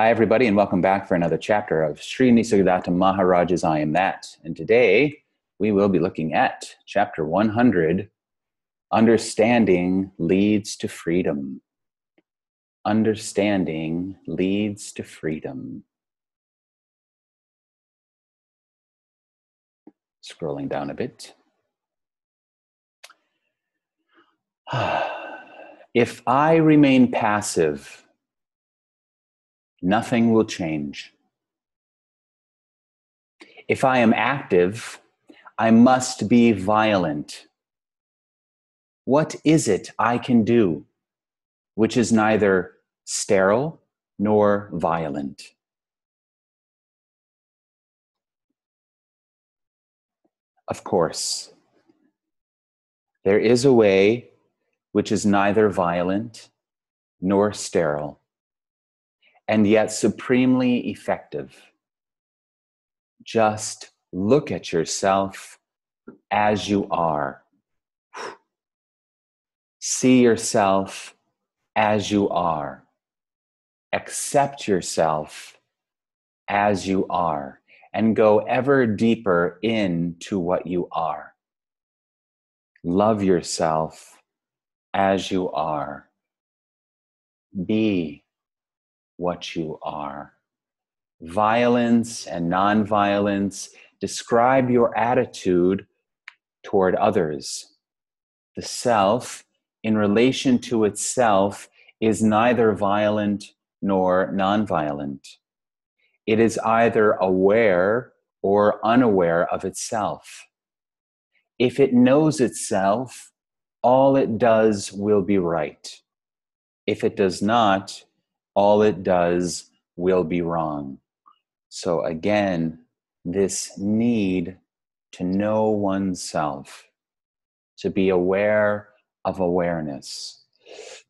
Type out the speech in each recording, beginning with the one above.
Hi, everybody, and welcome back for another chapter of Sri Nisargadatta Maharaj's I Am That. And today we will be looking at chapter 100, Understanding Leads to Freedom. Understanding leads to freedom. Scrolling down a bit. If I remain passive, nothing will change. If I am active, I must be violent. What is it I can do which is neither sterile nor violent? Of course, there is a way which is neither violent nor sterile, and yet supremely effective. Just look at yourself as you are. See yourself as you are. Accept yourself as you are, and go ever deeper into what you are. Love yourself as you are. Be what you are. Violence and nonviolence describe your attitude toward others. The self, in relation to itself, is neither violent nor nonviolent. It is either aware or unaware of itself. If it knows itself, all it does will be right. If it does not, all it does will be wrong. So again, this need to know oneself, to be aware of awareness,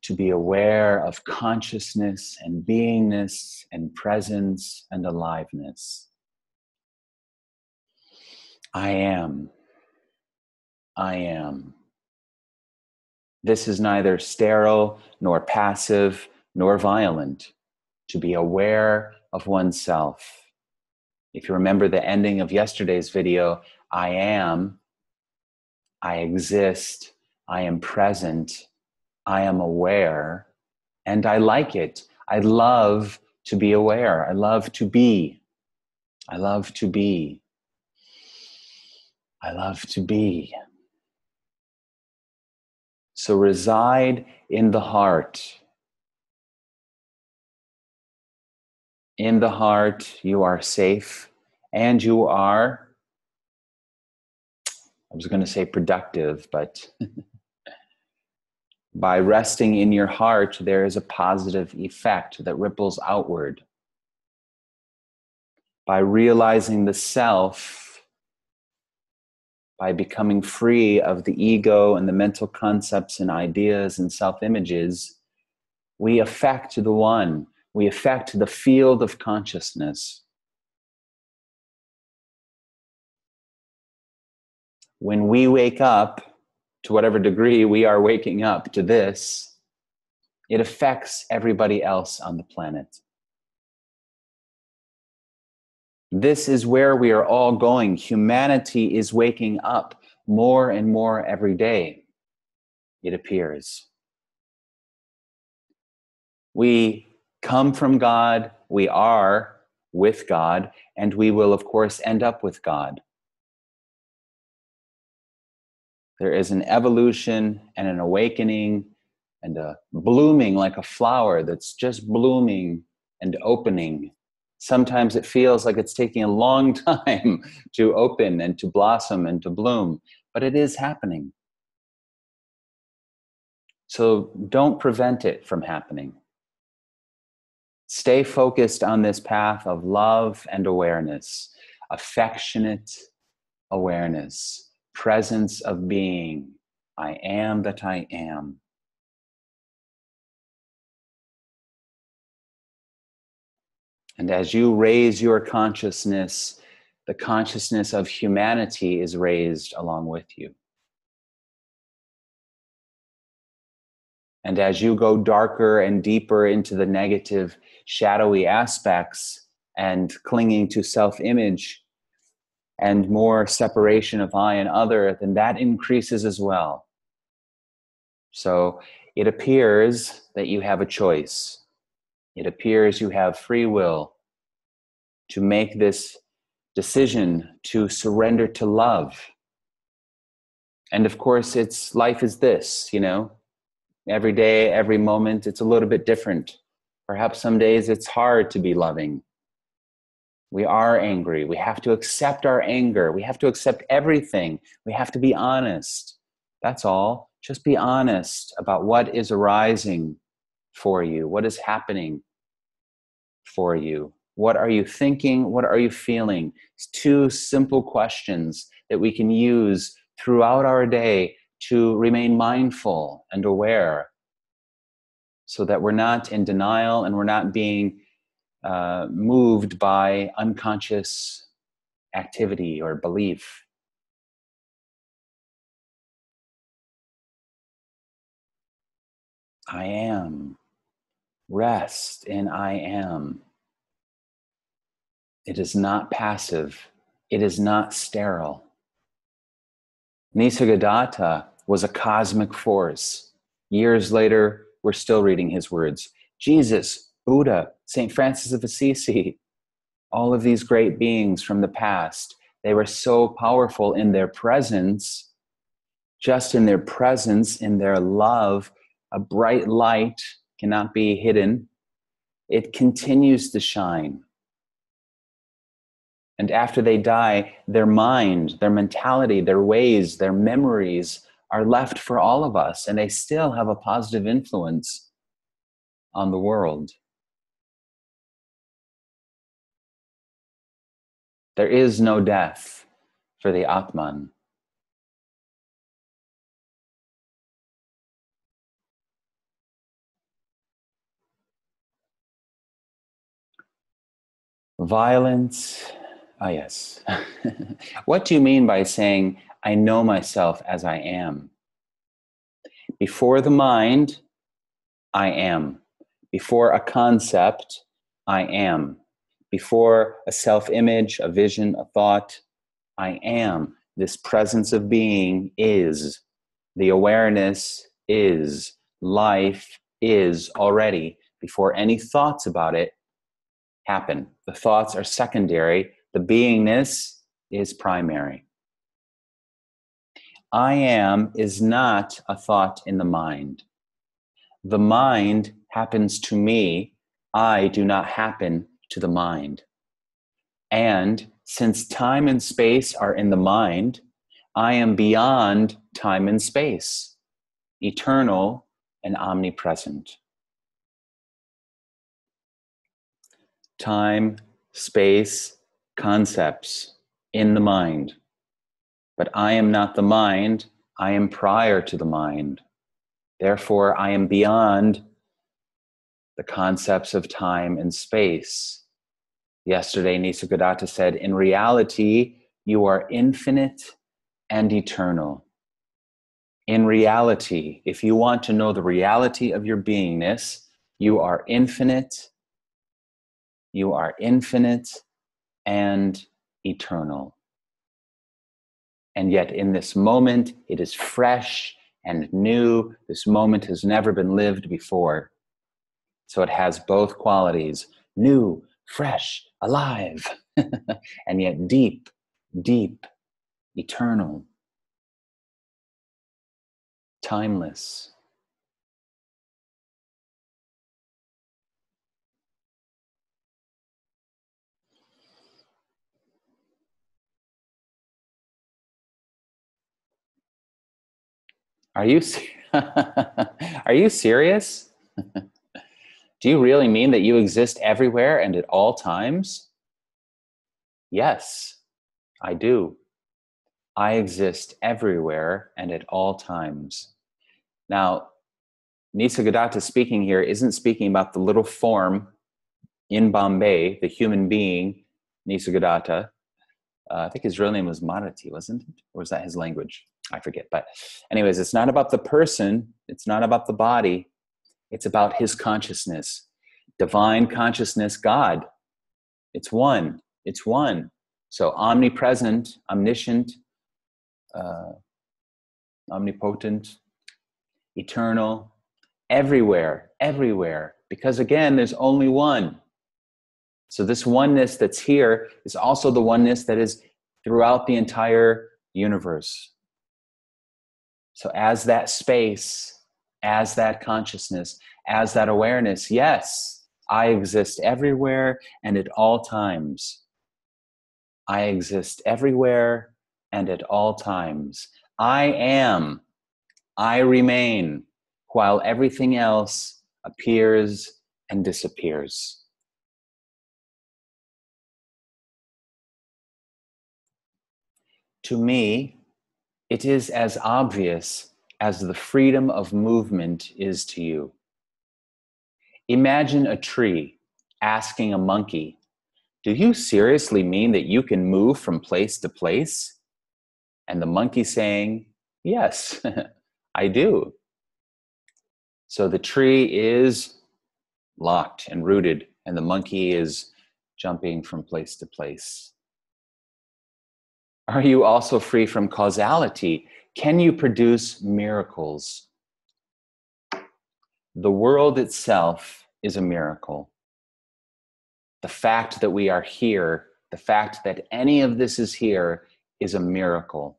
to be aware of consciousness and beingness and presence and aliveness. I am. I am. This is neither sterile nor passive nor violent, to be aware of oneself. If you remember the ending of yesterday's video, I am, I exist, I am present, I am aware, and I like it. I love to be aware. I love to be. I love to be. I love to be. So reside in the heart. In the heart, you are safe, and you are, I was going to say productive, but by resting in your heart, there is a positive effect that ripples outward. By realizing the self, by becoming free of the ego and the mental concepts and ideas and self-images, we affect the one. We affect the field of consciousness. When we wake up, to whatever degree we are waking up to this, it affects everybody else on the planet. This is where we are all going. Humanity is waking up more and more every day, it appears. We come from God, we are with God, and we will, of course, end up with God. There is an evolution and an awakening and a blooming like a flower that's just blooming and opening. Sometimes it feels like it's taking a long time to open and to blossom and to bloom, but it is happening. So don't prevent it from happening. Stay focused on this path of love and awareness, affectionate awareness, presence of being. I am that I am. And as you raise your consciousness, the consciousness of humanity is raised along with you. And as you go darker and deeper into the negative, shadowy aspects and clinging to self-image and more separation of I and other, then that increases as well. So it appears that you have a choice. It appears you have free will to make this decision to surrender to love. And of course, life is this, every day, every moment, it's a little bit different. Perhaps some days it's hard to be loving. We are angry. We have to accept our anger. We have to accept everything. We have to be honest. That's all. Just be honest about what is arising for you, what is happening for you. What are you thinking? What are you feeling? It's two simple questions that we can use throughout our day to remain mindful and aware so that we're not in denial and we're not being moved by unconscious activity or belief. I am. Rest in I am. It is not passive. It is not sterile. Nisargadatta was a cosmic force. Years later, we're still reading his words. Jesus, Buddha, St. Francis of Assisi, all of these great beings from the past, they were so powerful in their presence, just in their presence, in their love. A bright light cannot be hidden. It continues to shine. And after they die, their mind, their mentality, their ways, their memories are left for all of us, and they still have a positive influence on the world. There is no death for the Atman. Violence, yes. What do you mean by saying, I know myself as I am? Before the mind, I am. Before a concept, I am. Before a self-image, a vision, a thought, I am. This presence of being is. The awareness is. Life is already. Before any thoughts about it happen. The thoughts are secondary. The beingness is primary. I am is not a thought in the mind. The mind happens to me. I do not happen to the mind. And since time and space are in the mind, I am beyond time and space, eternal and omnipresent. Time, space, concepts in the mind. But I am not the mind. I am prior to the mind. Therefore, I am beyond the concepts of time and space. Yesterday, Nisargadatta said, in reality, you are infinite and eternal. In reality, if you want to know the reality of your beingness, you are infinite and eternal. And yet in this moment, it is fresh and new. This moment has never been lived before. So it has both qualities, new, fresh, alive, and yet deep, deep, eternal, timeless. Are you are you serious? Do you really mean that you exist everywhere and at all times? Yes, I do. I exist everywhere and at all times. Now, Nisargadatta speaking here isn't speaking about the little form in Bombay, the human being, Nisargadatta. I think his real name was Marathi, wasn't it? Or was that his language? I forget. But anyways, it's not about the person. It's not about the body. It's about his consciousness. Divine consciousness, God. It's one. It's one. So omnipresent, omniscient, uh, omnipotent, eternal, everywhere, everywhere. Because again, there's only one. So this oneness that's here is also the oneness that is throughout the entire universe. So as that space, as that consciousness, as that awareness, yes, I exist everywhere and at all times. I exist everywhere and at all times. I am, I remain, while everything else appears and disappears. To me, it is as obvious as the freedom of movement is to you. Imagine a tree asking a monkey, "Do you seriously mean that you can move from place to place?" And the monkey saying, "Yes, I do." So the tree is locked and rooted, and the monkey is jumping from place to place. Are you also free from causality? Can you produce miracles? The world itself is a miracle. The fact that we are here, the fact that any of this is here, is a miracle.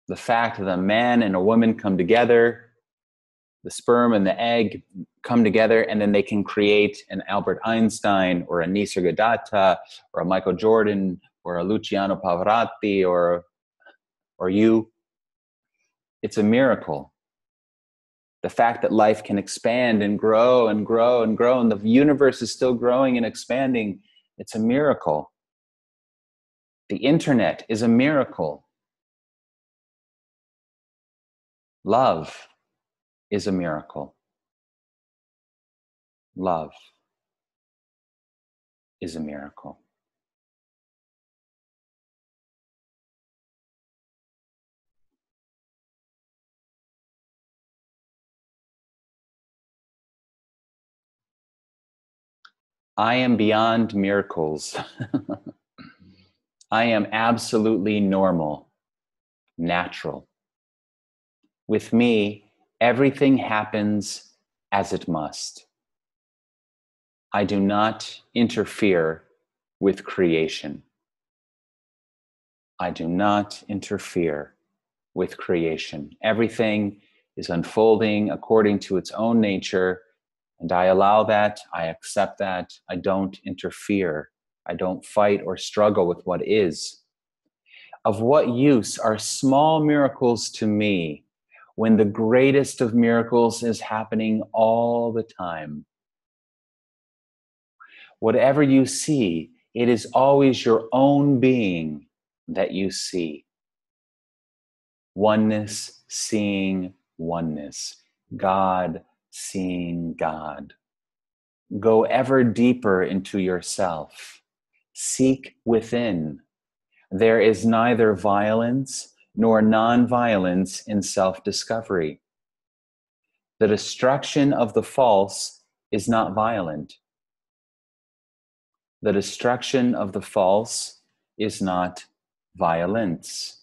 The fact that a man and a woman come together, the sperm and the egg come together, and then they can create an Albert Einstein or a Nisargadatta or a Michael Jordan or a Luciano Pavarotti or you. It's a miracle. The fact that life can expand and grow and grow and grow, and the universe is still growing and expanding, it's a miracle. The internet is a miracle. Love is a miracle. Love is a miracle. I am beyond miracles. I am absolutely normal, natural. With me, everything happens as it must. I do not interfere with creation. I do not interfere with creation. Everything is unfolding according to its own nature, and I allow that, I accept that, I don't interfere. I don't fight or struggle with what is. Of what use are small miracles to me when the greatest of miracles is happening all the time? Whatever you see, it is always your own being that you see. Oneness seeing oneness. God seeing God. Go ever deeper into yourself. Seek within. There is neither violence nor non-violence in self-discovery. The destruction of the false is not violent. The destruction of the false is not violence.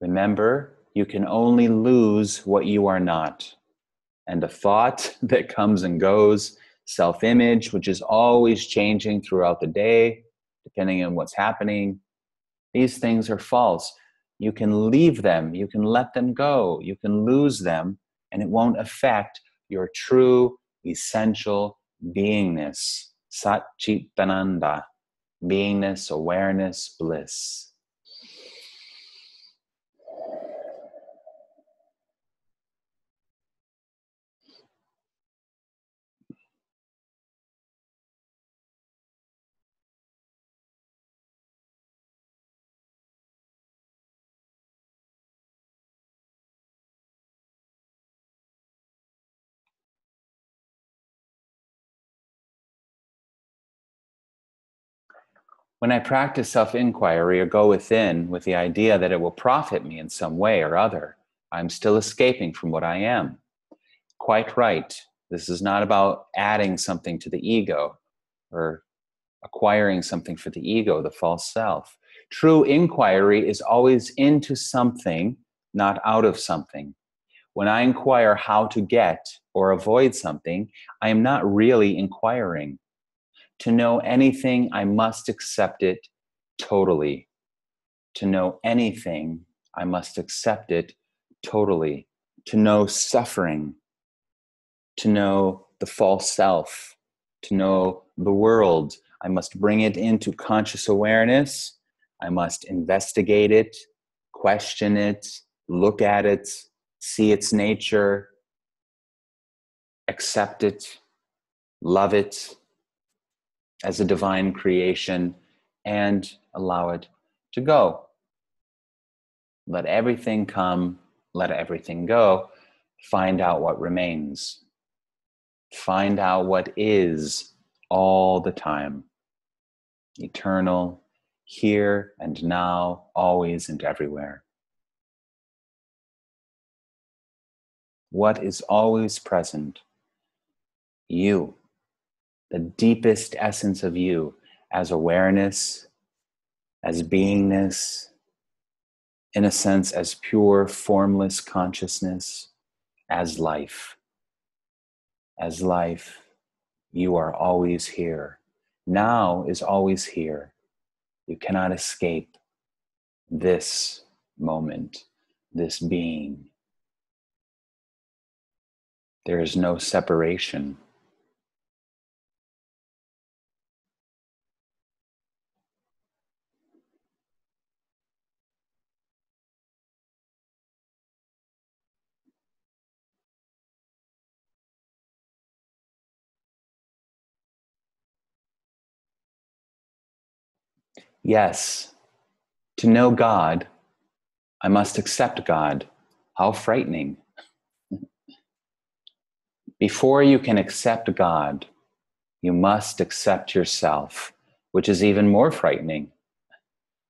Remember, you can only lose what you are not. And a thought that comes and goes, self-image, which is always changing throughout the day, depending on what's happening, these things are false. You can leave them, you can let them go, you can lose them, and it won't affect your true, essential beingness, Sat Chit Ananda, beingness, awareness, bliss. When I practice self-inquiry or go within with the idea that it will profit me in some way or other, I'm still escaping from what I am. Quite right. This is not about adding something to the ego or acquiring something for the ego, the false self. True inquiry is always into something, not out of something. When I inquire how to get or avoid something, I am not really inquiring. To know anything, I must accept it totally. To know anything, I must accept it totally. To know suffering, to know the false self, to know the world, I must bring it into conscious awareness. I must investigate it, question it, look at it, see its nature, accept it, love it as a divine creation, and allow it to go. Let everything come, let everything go. Find out what remains. Find out what is all the time. Eternal, here and now, always and everywhere. What is always present? You, the deepest essence of you, as awareness, as beingness, in a sense, as pure, formless consciousness, as life. As life, you are always here. Now is always here. You cannot escape this moment, this being. There is no separation. Yes, to know God, I must accept God. How frightening. Before you can accept God, you must accept yourself, which is even more frightening.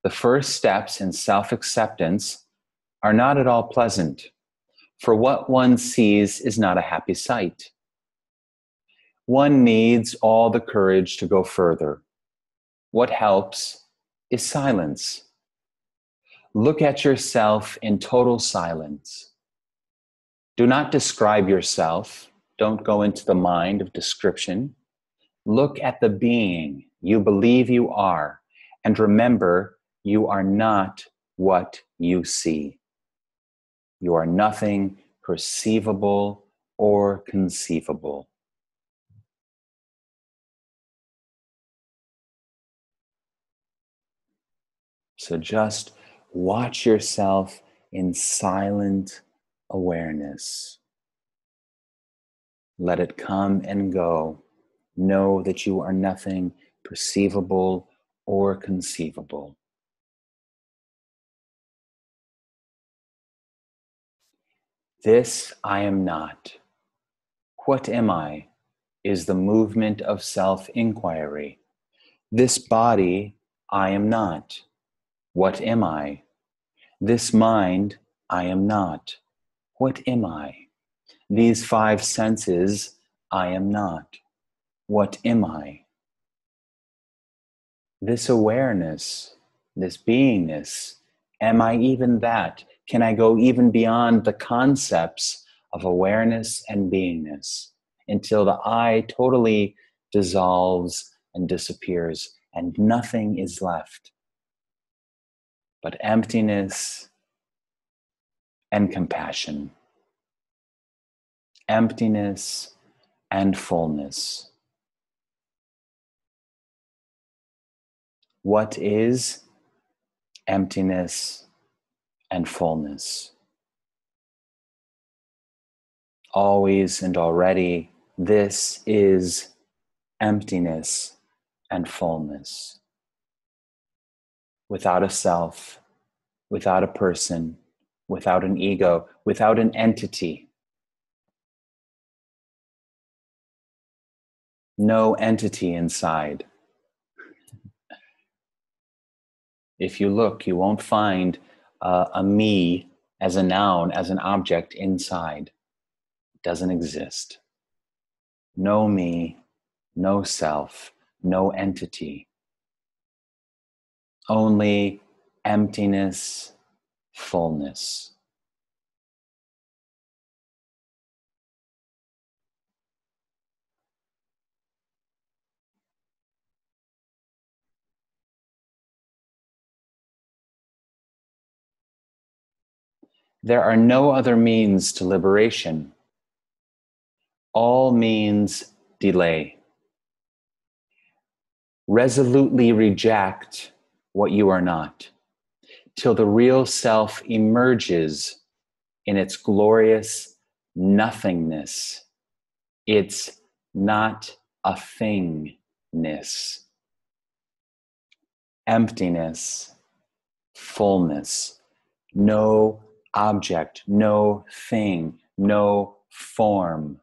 The first steps in self-acceptance are not at all pleasant, for what one sees is not a happy sight. One needs all the courage to go further. What helps is silence. Look at yourself in total silence. Do not describe yourself. Don't go into the mind of description. Look at the being you believe you are, and remember, you are not what you see. You are nothing perceivable or conceivable. So just watch yourself in silent awareness. Let it come and go. Know that you are nothing perceivable or conceivable. This I am not. What am I? Is the movement of self-inquiry. This body I am not. What am I? This mind I am not. What am I? These five senses I am not. What am I? This awareness, this beingness, am I even that? Can I go even beyond the concepts of awareness and beingness until the I totally dissolves and disappears and nothing is left but emptiness and compassion, emptiness and fullness? What is emptiness and fullness? Always and already, this is emptiness and fullness. Without a self, without a person, without an ego, without an entity. No entity inside. If you look, you won't find a me as a noun, as an object inside. It doesn't exist. No me, no self, no entity. Only emptiness, fullness. There are no other means to liberation. All means delay. Resolutely reject what you are not, till the real self emerges in its glorious nothingness. It's not a thingness. Emptiness, fullness, no object, no thing, no form.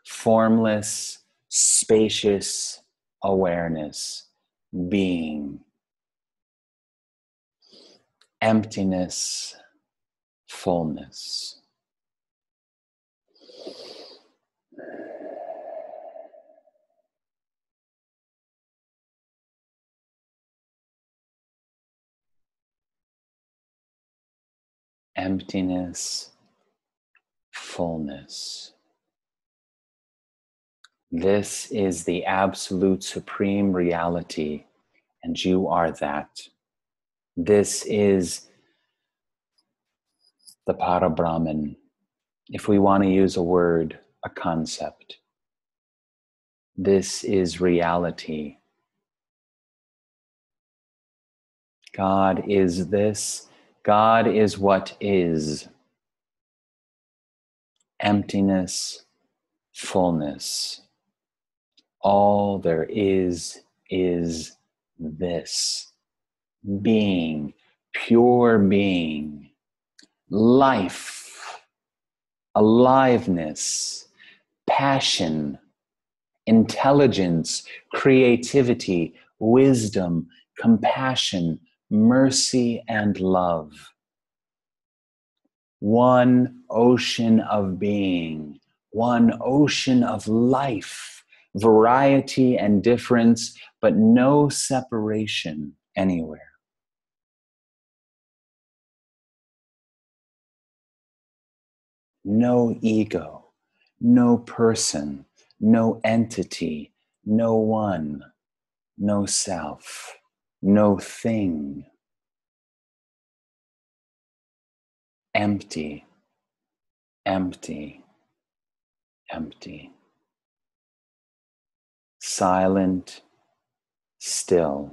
Formless, spacious awareness, being. Emptiness, fullness. Emptiness, fullness. This is the absolute supreme reality, and you are that. This is the Parabrahman. If we want to use a word, a concept, this is reality. God is this. God is what is. Emptiness, fullness. All there is this. Being, pure being, life, aliveness, passion, intelligence, creativity, wisdom, compassion, mercy, and love. One ocean of being, one ocean of life, variety and difference, but no separation anywhere. No ego, no person, no entity, no one, no self, no thing. Empty, empty, empty. Silent, still.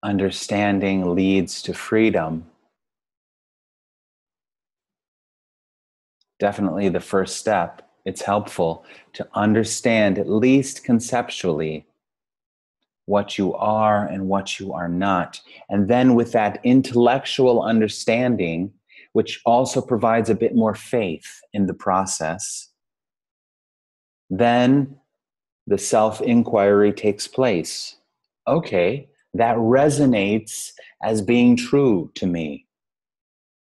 Understanding leads to freedom. Definitely the first step. It's helpful to understand, at least conceptually, what you are and what you are not. And then with that intellectual understanding, which also provides a bit more faith in the process, then the self-inquiry takes place. Okay, that resonates as being true to me.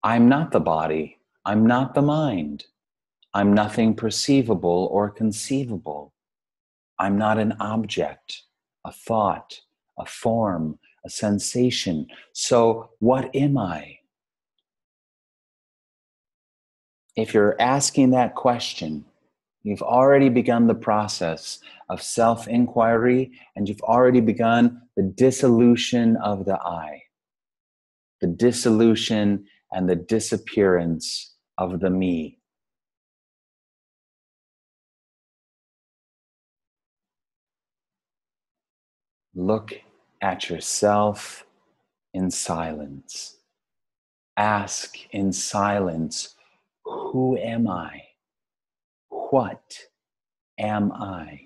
I'm not the body. I'm not the mind. I'm nothing perceivable or conceivable. I'm not an object, a thought, a form, a sensation. So what am I? If you're asking that question, you've already begun the process of self-inquiry, and you've already begun the dissolution of the I, the dissolution and the disappearance of the me. Look at yourself in silence. Ask in silence, who am I? What am I?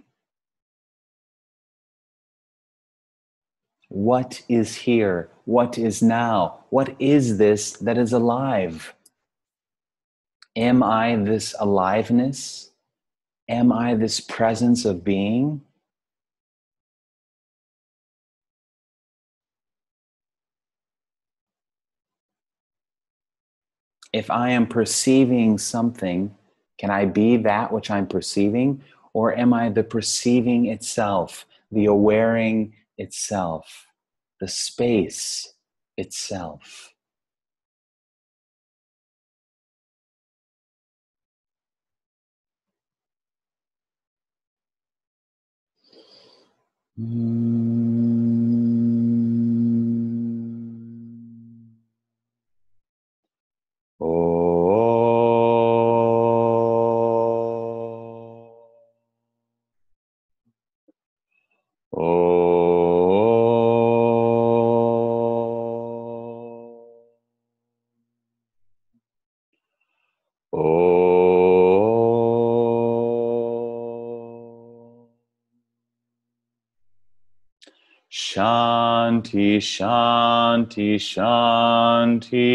What is here? What is now? What is this that is alive? Am I this aliveness? Am I this presence of being? If I am perceiving something, can I be that which I'm perceiving? Or am I the perceiving itself, the awareing itself, the space itself? Shanti, Shanti, Shanti.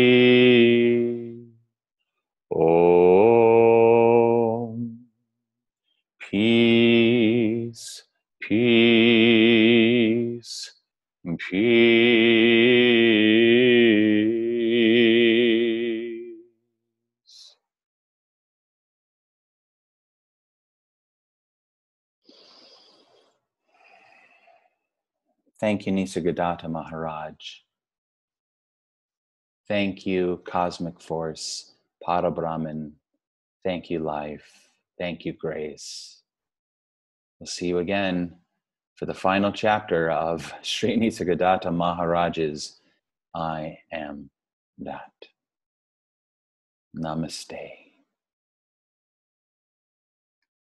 Om. Peace, peace, peace. Thank you, Nisargadatta Maharaj. Thank you, Cosmic Force, Parabrahman. Thank you, Life. Thank you, Grace. We'll see you again for the final chapter of Sri Nisargadatta Maharaj's I Am That. Namaste.